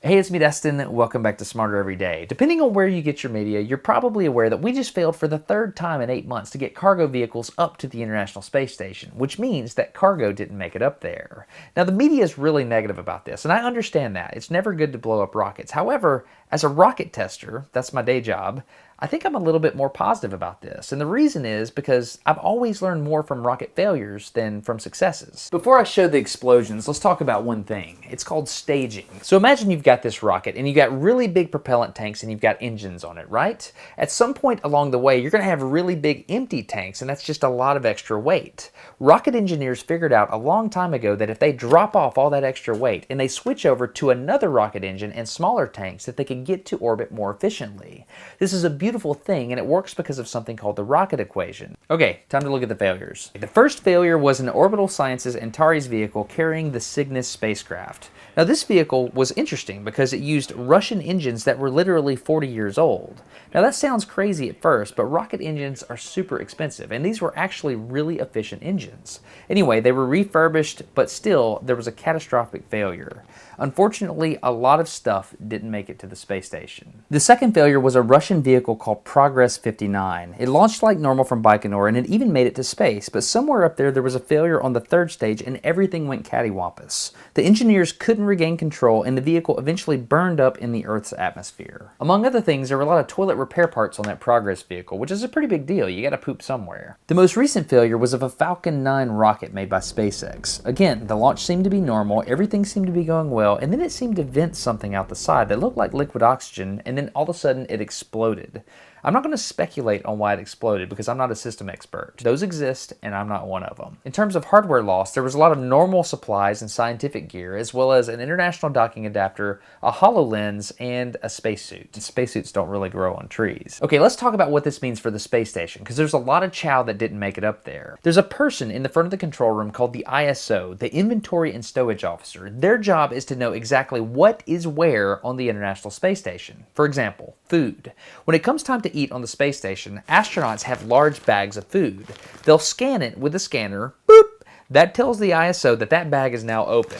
Hey, it's me, Destin. Welcome back to Smarter Every Day. Depending on where you get your media, you're probably aware that we just failed for the third time in 8 months to get cargo vehicles up to the International Space Station, which means that cargo didn't make it up there. Now, the media is really negative about this, and I understand that. It's never good to blow up rockets. However, as a rocket tester, that's my day job, I think I'm a little bit more positive about this. And the reason is because I've always learned more from rocket failures than from successes. Before I show the explosions, let's talk about one thing. It's called staging. So imagine you've got this rocket and you've got really big propellant tanks and you've got engines on it, right? At some point along the way, you're going to have really big empty tanks, and that's just a lot of extra weight. Rocket engineers figured out a long time ago that if they drop off all that extra weight and they switch over to another rocket engine and smaller tanks, that they can get to orbit more efficiently. This is a beautiful thing, and it works because of something called the rocket equation. Okay, time to look at the failures. The first failure was an Orbital Sciences Antares vehicle carrying the Cygnus spacecraft. Now, this vehicle was interesting because it used Russian engines that were literally 40 years old. Now, that sounds crazy at first, but rocket engines are super expensive, and these were actually really efficient engines. Anyway, they were refurbished, but still, there was a catastrophic failure. Unfortunately, a lot of stuff didn't make it to the space station. The second failure was a Russian vehicle called Progress 59. It launched like normal from Baikonur, and it even made it to space, but somewhere up there was a failure on the third stage, and everything went cattywampus. The engineers couldn't regain control, and the vehicle eventually burned up in the Earth's atmosphere. Among other things, there were a lot of toilet repair parts on that Progress vehicle, which is a pretty big deal. You gotta poop somewhere. The most recent failure was of a Falcon 9 rocket made by SpaceX. Again, the launch seemed to be normal, everything seemed to be going well, and then it seemed to vent something out the side that looked like liquid oxygen, and then all of a sudden it exploded. I'm not going to speculate on why it exploded because I'm not a system expert. Those exist, and I'm not one of them. In terms of hardware loss, there was a lot of normal supplies and scientific gear, as well as an international docking adapter, a HoloLens, and a spacesuit. And spacesuits don't really grow on trees. Okay, let's talk about what this means for the space station, because there's a lot of chow that didn't make it up there. There's a person in the front of the control room called the ISO, the Inventory and Stowage Officer. Their job is to know exactly what is where on the International Space Station. For example, food. When it comes time to eat on the space station, astronauts have large bags of food. They'll scan it with a scanner. Boop! That tells the ISO that that bag is now open.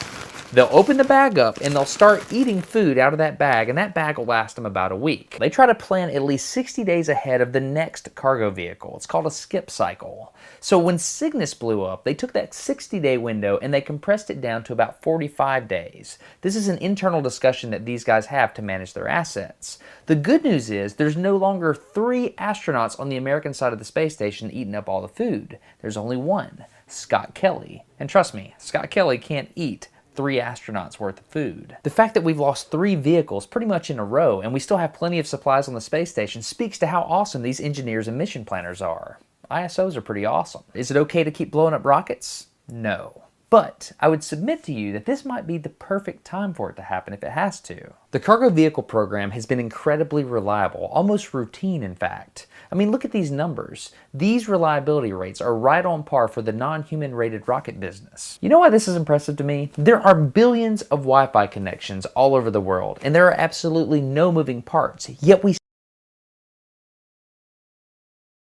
They'll open the bag up and they'll start eating food out of that bag, and that bag will last them about a week. They try to plan at least 60 days ahead of the next cargo vehicle. It's called a skip cycle. So when Cygnus blew up, they took that 60-day window and they compressed it down to about 45 days. This is an internal discussion that these guys have to manage their assets. The good news is there's no longer 3 astronauts on the American side of the space station eating up all the food. There's only one, Scott Kelly. And trust me, Scott Kelly can't eat 3 astronauts worth of food. The fact that we've lost 3 vehicles pretty much in a row and we still have plenty of supplies on the space station speaks to how awesome these engineers and mission planners are. ISOs are pretty awesome. Is it okay to keep blowing up rockets? No. But I would submit to you that this might be the perfect time for it to happen if it has to. The cargo vehicle program has been incredibly reliable, almost routine in fact. I mean, look at these numbers. These reliability rates are right on par for the non-human rated rocket business. You know why this is impressive to me? There are billions of Wi-Fi connections all over the world, and there are absolutely no moving parts, yet we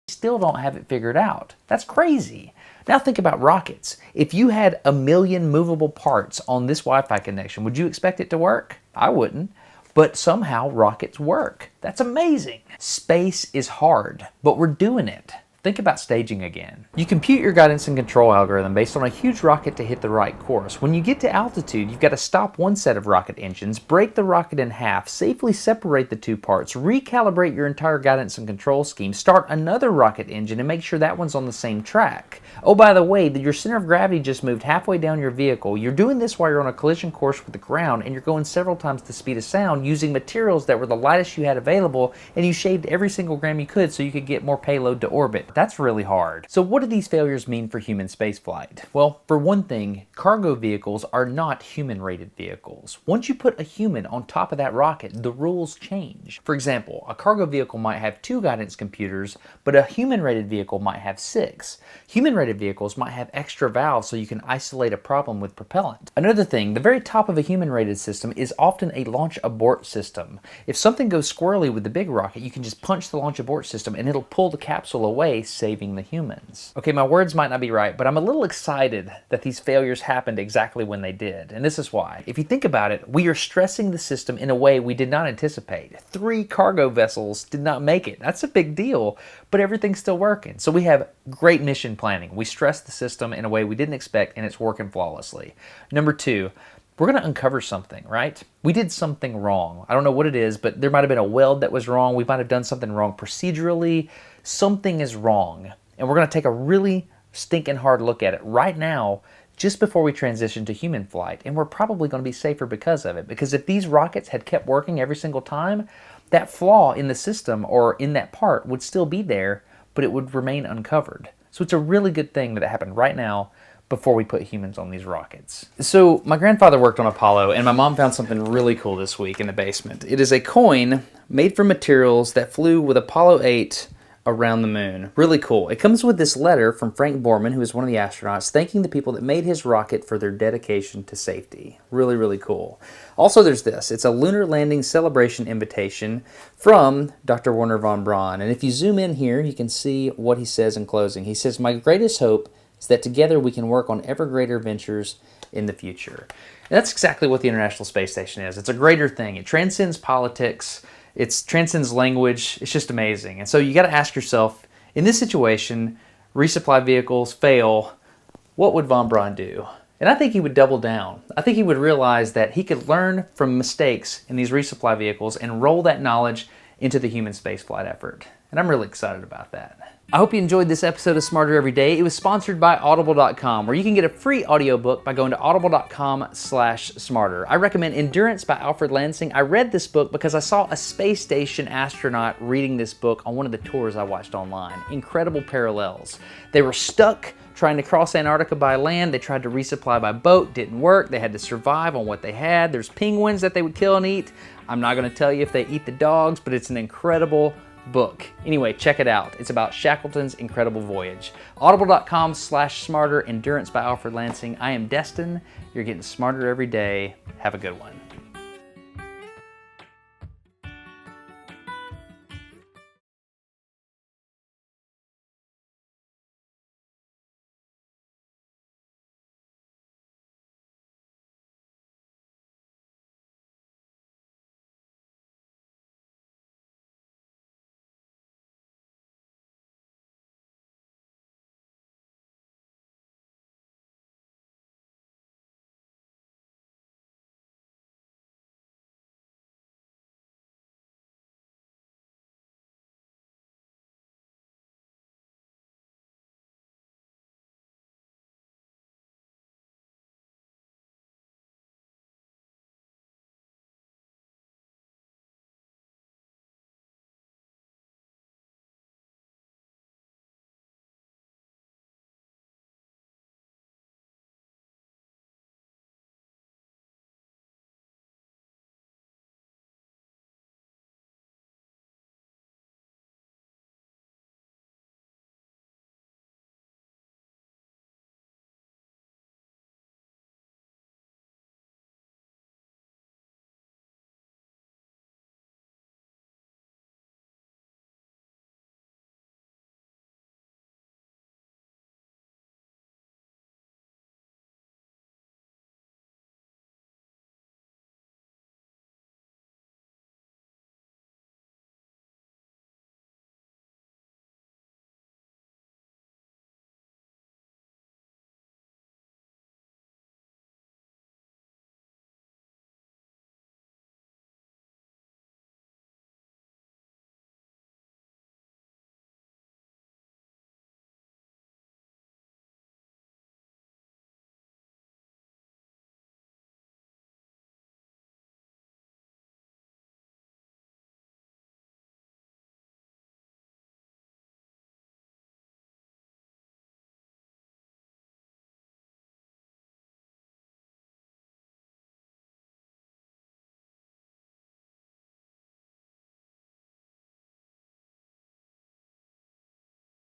still don't have it figured out. That's crazy. Now think about rockets. If you had 1 million movable parts on this Wi-Fi connection, would you expect it to work? I wouldn't. But somehow rockets work. That's amazing. Space is hard, but we're doing it. Think about staging again. You compute your guidance and control algorithm based on a huge rocket to hit the right course. When you get to altitude, you've got to stop one set of rocket engines, break the rocket in half, safely separate the 2 parts, recalibrate your entire guidance and control scheme, start another rocket engine, and make sure that one's on the same track. Oh, by the way, your center of gravity just moved halfway down your vehicle. You're doing this while you're on a collision course with the ground, and you're going several times the speed of sound using materials that were the lightest you had available, and you shaved every single gram you could so you could get more payload to orbit. That's really hard. So what do these failures mean for human spaceflight? Well, for one thing, cargo vehicles are not human-rated vehicles. Once you put a human on top of that rocket, the rules change. For example, a cargo vehicle might have 2 guidance computers, but a human-rated vehicle might have 6. Human-rated vehicles might have extra valves so you can isolate a problem with propellant. Another thing, the very top of a human-rated system is often a launch abort system. If something goes squirrely with the big rocket, you can just punch the launch abort system and it'll pull the capsule away way saving the humans. Okay, my words might not be right, but I'm a little excited that these failures happened exactly when they did, and this is why. If you think about it, we are stressing the system in a way we did not anticipate. 3 cargo vessels did not make it. That's a big deal, but everything's still working. So we have great mission planning. We stressed the system in a way we didn't expect, and it's working flawlessly. Number 2, we're going to uncover something, right? We did something wrong. I don't know what it is, but there might have been a weld that was wrong. We might have done something wrong procedurally. Something is wrong. And we're going to take a really stinking hard look at it right now, just before we transition to human flight. And we're probably going to be safer because of it. Because if these rockets had kept working every single time, that flaw in the system or in that part would still be there, but it would remain uncovered. So it's a really good thing that it happened right now, before we put humans on these rockets. So my grandfather worked on Apollo, and my mom found something really cool this week in the basement. It is a coin made from materials that flew with Apollo 8 around the moon. Really cool. It comes with this letter from Frank Borman, who is one of the astronauts, thanking the people that made his rocket for their dedication to safety. Really, really cool. Also, there's this. It's a lunar landing celebration invitation from Dr. Wernher von Braun. And if you zoom in here, you can see what he says in closing. He says, "My greatest hope is that together we can work on ever greater ventures in the future." And that's exactly what the International Space Station is. It's a greater thing. It transcends politics. It transcends language. It's just amazing. And so you got to ask yourself, in this situation, resupply vehicles fail, what would von Braun do? And I think he would double down. I think he would realize that he could learn from mistakes in these resupply vehicles and roll that knowledge into the human spaceflight effort. And I'm really excited about that. I hope you enjoyed this episode of Smarter Every Day. It was sponsored by Audible.com, where you can get a free audiobook by going to audible.com/smarter. I recommend Endurance by Alfred Lansing. I read this book because I saw a space station astronaut reading this book on one of the tours I watched online. Incredible parallels. They were stuck trying to cross Antarctica by land. They tried to resupply by boat, didn't work. They had to survive on what they had. There's penguins that they would kill and eat. I'm not going to tell you if they eat the dogs, but it's an incredible book. Anyway, check it out. It's about Shackleton's incredible voyage. Audible.com/smarter, Endurance by Alfred Lansing. I am Destin. You're getting smarter every day. Have a good one.